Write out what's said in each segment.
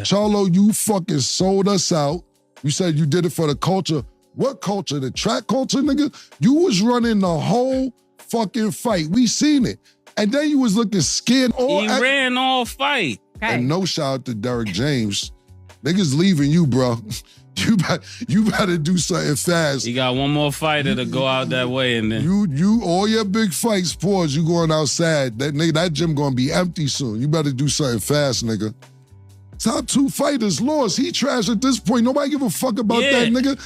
Charlo, you fucking sold us out. You said you did it for the culture. What culture? The track culture, nigga? You was running the whole fucking fight. We seen it. And then you was looking scared. He ran all fight. And no shout out to Derek James. Niggas leaving you, bro. You better do something fast. You got one more fighter to go out that way, and then you all your big fights, pause. You going outside. That gym gonna be empty soon. You better do something fast, nigga. Top 2 fighters lost. He trash at this point. Nobody give a fuck about that, nigga.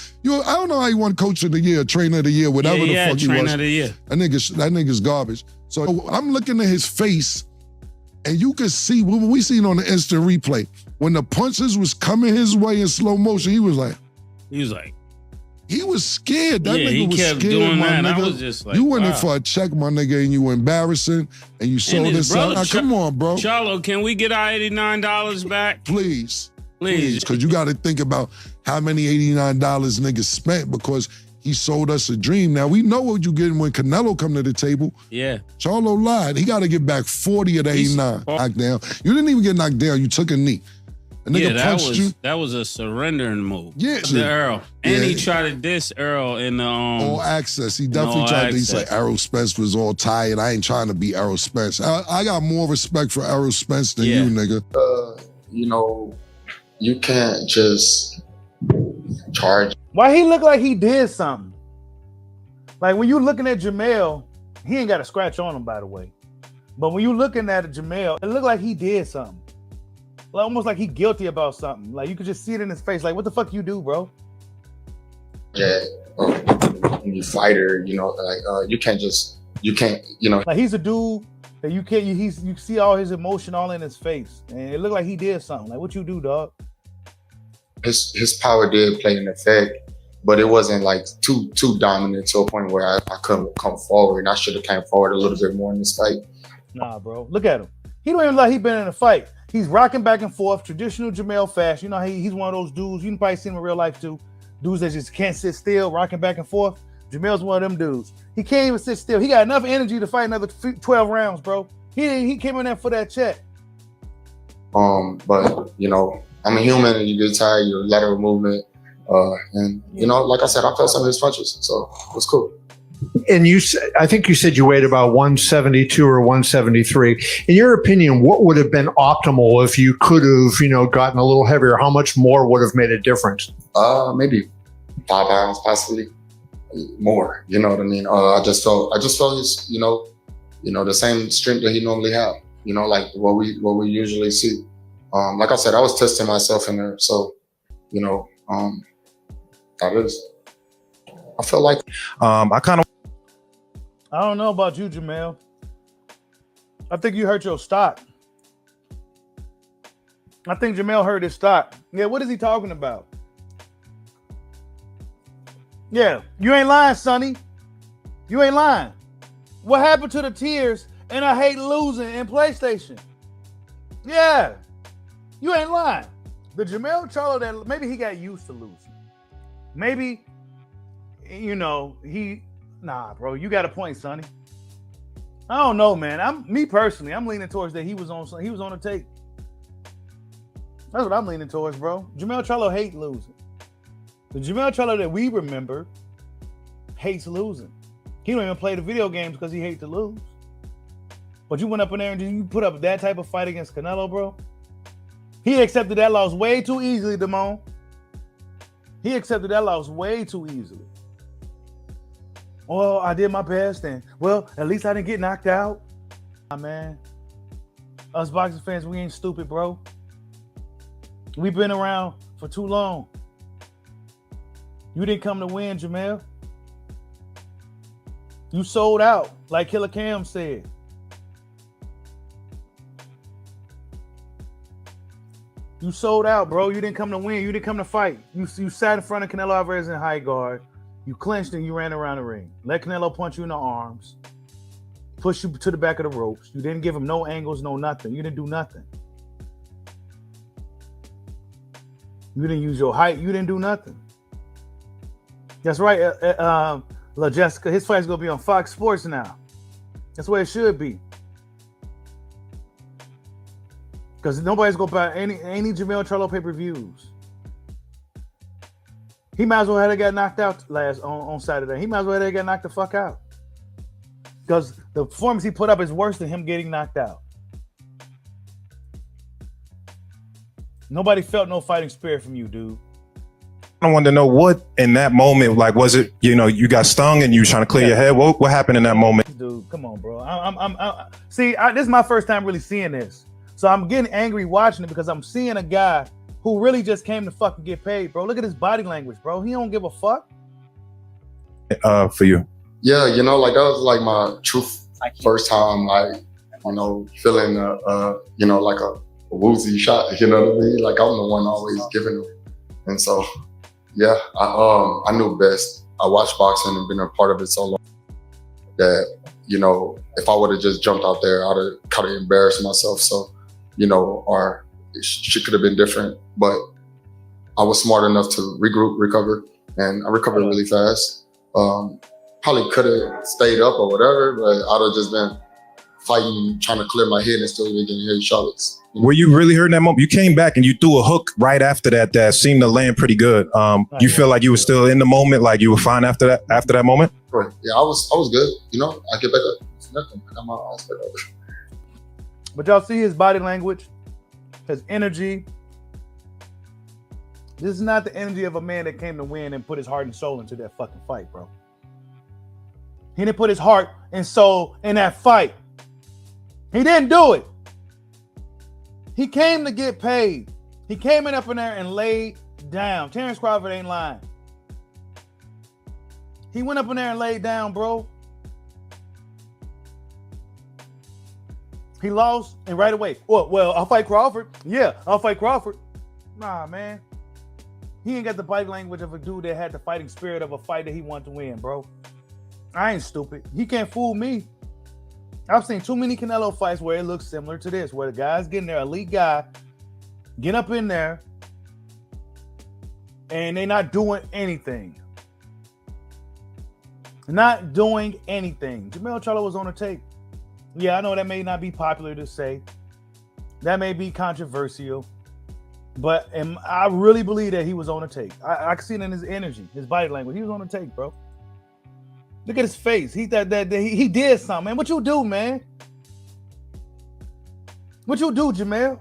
I don't know how he won Coach of the Year, Trainer of the Year, whatever the fuck he was. Trainer of the Year. That nigga's garbage. So I'm looking at his face, and you can see what we seen on the instant replay. When the punches was coming his way in slow motion, he was scared. That nigga was kept scared, doing my that. nigga. I was just like, you went in for a check, my nigga, and you were embarrassing, and you sold us out. Come on, bro. Charlo, can we get our $89 back? Please. Because you got to think about how many $89 niggas spent because he sold us a dream. Now, we know what you getting when Canelo come to the table. Yeah. Charlo lied. He got to get back 40 of the 89 knocked down. You didn't even get knocked down. You took a knee. A nigga punched you. That was a surrendering move. Yeah. To Earl. And he tried to diss Earl in the All Access. He definitely tried to. He said Errol Spence was all tired. I ain't trying to be Errol Spence. I got more respect for Errol Spence than you, nigga. You can't just charge. Why he look like he did something? Like when you looking at Jermell, he ain't got a scratch on him, by the way. But when you looking at Jermell, it looked like he did something. Like, almost like he guilty about something. Like you could just see it in his face. Like, what the fuck you do, bro? Yeah, when you fighter, you can't, Like he's a dude that you can't. You see all his emotion all in his face, and it looked like he did something. Like, what you do, dog? His power did play an effect, but it wasn't like too dominant to a point where I couldn't come forward, and I should have came forward a little bit more in this fight. Nah, bro, look at him. He don't even like he been in a fight. He's rocking back and forth, traditional Jermell fashion. You know, he's one of those dudes. You can probably see him in real life too. Dudes that just can't sit still, rocking back and forth. Jermell's one of them dudes. He can't even sit still. He got enough energy to fight another 12 rounds, bro. He came in there for that check. But I'm a human, and you get tired. You're lateral movement, and like I said, I felt some of his punches, so it was cool. And I think you said you weighed about 172 or 173. In your opinion, what would have been optimal if you could have, gotten a little heavier? How much more would have made a difference? Maybe 5 pounds, possibly more. You know what I mean? I just felt his, the same strength that he normally have. Like what we usually see. Like I said, I was testing myself in there, so that is. I feel like I don't know about you, Jermell. I think you hurt your stock. I think Jermell hurt his stock. Yeah, what is he talking about? Yeah, you ain't lying, Sonny. You ain't lying. What happened to the tears and I hate losing in PlayStation? Yeah, you ain't lying. The Jermell Charlo that maybe he got used to losing. Maybe, nah, bro, you got a point, Sonny. I don't know, man. I'm leaning towards that he was on the tape. That's what I'm leaning towards, bro. Jermell Charlo hate losing. The Jermell Charlo that we remember hates losing. He don't even play the video games because he hates to lose. But you went up in there and you put up that type of fight against Canelo, bro. He accepted that loss way too easily, Damone. He accepted that loss way too easily. Well, I did my best, and well, at least I didn't get knocked out. Man, us boxing fans, we ain't stupid, bro. We've been around for too long. You didn't come to win, Jermell. You sold out, like Killer Cam said. You sold out, bro. You didn't come to win. You didn't come to fight. You sat in front of Canelo Alvarez in high guard. You clinched and you ran around the ring. Let Canelo punch you in the arms. Push you to the back of the ropes. You didn't give him no angles, no nothing. You didn't do nothing. You didn't use your height. You didn't do nothing. That's right, La Jessica. His fight's going to be on Fox Sports now. That's where it should be. Because nobody's gonna buy any Jermell Charlo pay-per-views. He might as well have got knocked out on Saturday. He might as well have got knocked the fuck out. Because the performance he put up is worse than him getting knocked out. Nobody felt no fighting spirit from you, dude. I wanted to know what in that moment, like, was it, you got stung and you were trying to clear your head? What happened in that moment? Dude, come on, bro. This is my first time really seeing this. So I'm getting angry watching it because I'm seeing a guy who really just came to fucking get paid, bro. Look at his body language, bro. He don't give a fuck. For you. Yeah, that was like my first time, feeling like a woozy shot. You know what I mean? Like I'm the one always giving them, and so yeah, I knew best. I watched boxing and been a part of it so long that if I would have just jumped out there, I'd have kind of embarrassed myself. So or she could have been different, but I was smart enough to regroup, recover, and I recovered really fast. Probably could have stayed up or whatever, but I'd have just been fighting, trying to clear my head and still be getting head shots. Were you really hurting that moment? You came back and you threw a hook right after that seemed to land pretty good. You feel like you were still in the moment, like you were fine after that moment? Right. Yeah, I was good. I get back up. It's nothing. I got my eyes back up. But y'all see his body language, his energy. This is not the energy of a man that came to win and put his heart and soul into that fucking fight, bro. He didn't put his heart and soul in that fight. He didn't do it. He came to get paid. He came up in there and laid down. Terence Crawford ain't lying. He went up in there and laid down, bro. He lost, and right away, well, I'll fight Crawford. Yeah, I'll fight Crawford. Nah, man. He ain't got the body language of a dude that had the fighting spirit of a fight that he wanted to win, bro. I ain't stupid. He can't fool me. I've seen too many Canelo fights where it looks similar to this, where the guy's getting there, elite guy, get up in there, and they not doing anything. Not doing anything. Jermell Charlo was on the tape. Yeah, I know that may not be popular to say. That may be controversial. But I really believe that he was on the tape. I can see it in his energy, his body language. He was on the tape, bro. Look at his face. He did something, man. What you do, man? What you do, Jermell?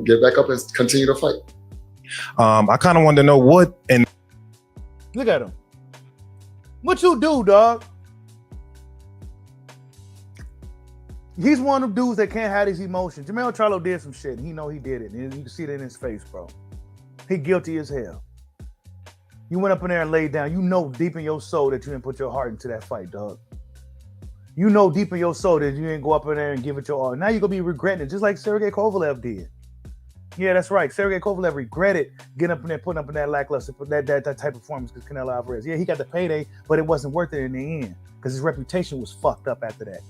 Get back up and continue to fight. I kind of wanted to know what and look at him. What you do, dog? He's one of them dudes that can't hide his emotions. Jermell Charlo did some shit. He know he did it. And you can see it in his face, bro. He guilty as hell. You went up in there and laid down. You know deep in your soul that you didn't put your heart into that fight, dog. You know deep in your soul that you didn't go up in there and give it your all. Now you're going to be regretting it, just like Sergey Kovalev did. Yeah, that's right. Sergey Kovalev regretted getting up in there, putting up in that lackluster, that type of performance because Canelo Alvarez. Yeah, he got the payday, but it wasn't worth it in the end because his reputation was fucked up after that.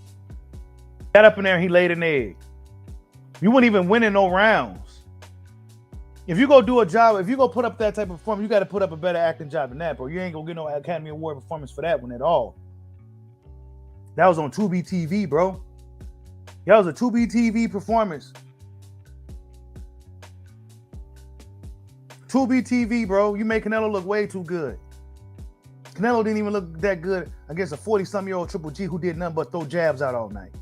Got up in there and he laid an egg. You weren't even winning no rounds. If you go do a job, if you go put up that type of performance, you got to put up a better acting job than that, bro. You ain't gonna get no Academy Award performance for that one at all. That was on Tubi TV, bro. That was a Tubi TV performance. Tubi TV, bro. You make Canelo look way too good. Canelo didn't even look that good against a 40-some-year-old Triple G who did nothing but throw jabs out all night.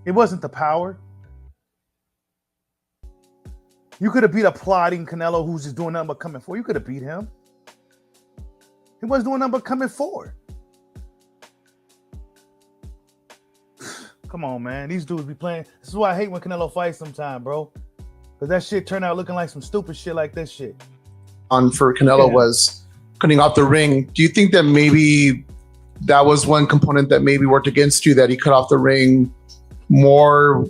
It wasn't the power. You could have beat a plodding Canelo who's just doing nothing but coming forward. You could have beat him. He wasn't doing nothing but coming forward. Come on, man. These dudes be playing. This is why I hate when Canelo fights sometimes, bro. Because that shit turned out looking like some stupid shit like this shit. On for Canelo was cutting off the ring. Do you think that maybe that was one component that maybe worked against you, that he cut off the ring more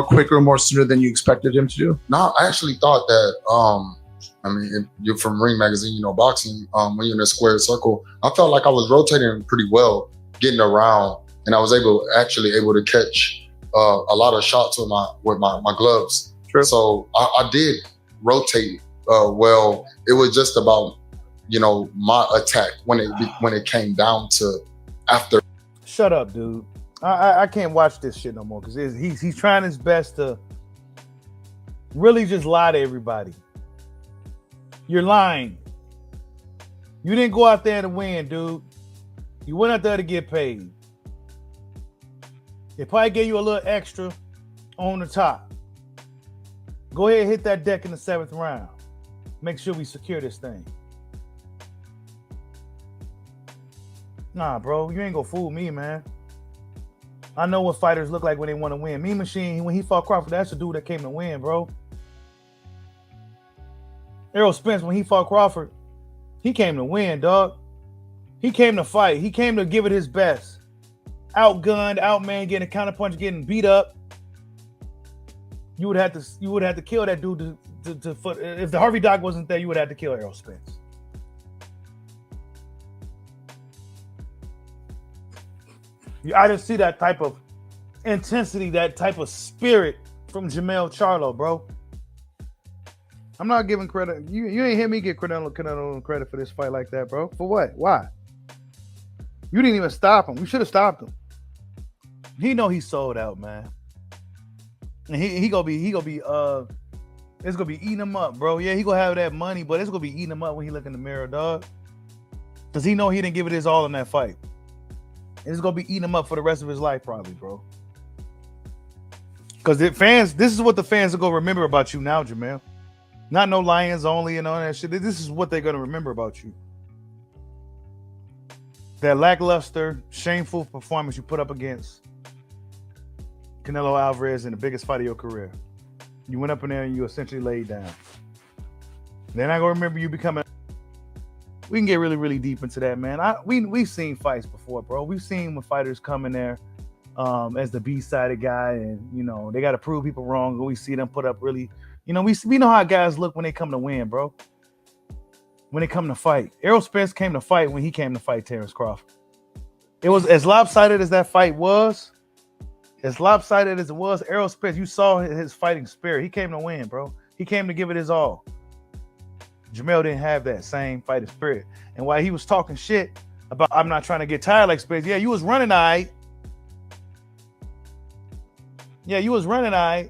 quicker, more sooner than you expected him to do? No, I actually thought that, if you're from Ring Magazine, boxing, when you're in a square circle, I felt like I was rotating pretty well, getting around, and I was able to catch a lot of shots with my gloves. Sure. So I did rotate well. It was just about, my attack when it came down to, after. Shut up, dude. I can't watch this shit no more because he's trying his best to really just lie to everybody. You're lying. You didn't go out there to win, dude. You went out there to get paid. They probably gave you a little extra on the top. Go ahead and hit that deck in the 7th round. Make sure we secure this thing. Nah, bro, you ain't gonna fool me, man. I know what fighters look like when they want to win. Mean Machine, when he fought Crawford, that's the dude that came to win, bro. Errol Spence, when he fought Crawford, he came to win, dog. He came to fight. He came to give it his best. Outgunned, outman, getting a counterpunch, getting beat up. You would have to kill that dude if the Harvey Doc wasn't there, you would have to kill Errol Spence. I didn't see that type of intensity, that type of spirit from Jermell Charlo, bro. I'm not giving credit. You ain't hear me give Canelo credit for this fight like that, bro. For what? Why? You didn't even stop him. We should have stopped him. He know he sold out, man. And he gonna be it's gonna be eating him up, bro. Yeah, he gonna have that money, but it's gonna be eating him up when he look in the mirror, dog. Cause he know he didn't give it his all in that fight. It's gonna be eating him up for the rest of his life, probably, bro. Cause the fans, this is what the fans are gonna remember about you now, Jermell. Not no Lions only and all that shit. This is what they're gonna remember about you. That lackluster, shameful performance you put up against Canelo Alvarez in the biggest fight of your career. You went up in there and you essentially laid down. They're not gonna remember you becoming. We can get really, really deep into that, man. We've seen fights before, bro. We've seen when fighters come in there as the B-sided guy, and you know they got to prove people wrong. And we see them put up really, you know, we know how guys look when they come to win, bro. When they come to fight, Errol Spence came to fight when he came to fight Terence Crawford. It was as lopsided as that fight was. As lopsided as it was, Errol Spence, you saw his fighting spirit. He came to win, bro. He came to give it his all. Jermell didn't have that same fighting spirit. And while he was talking shit about, I'm not trying to get tired like Spence, yeah, you was running all right. Yeah, you was running all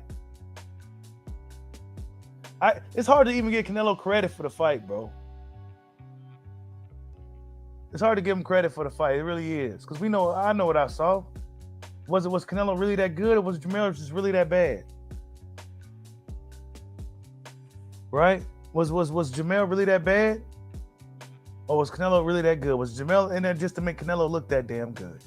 right. It's hard to even give Canelo credit for the fight, bro. It's hard to give him credit for the fight. It really is. Because I know what I saw. Was Canelo really that good, or was Jermell just really that bad? Right? Was Jermell really that bad? Or was Canelo really that good? Was Jermell in there just to make Canelo look that damn good?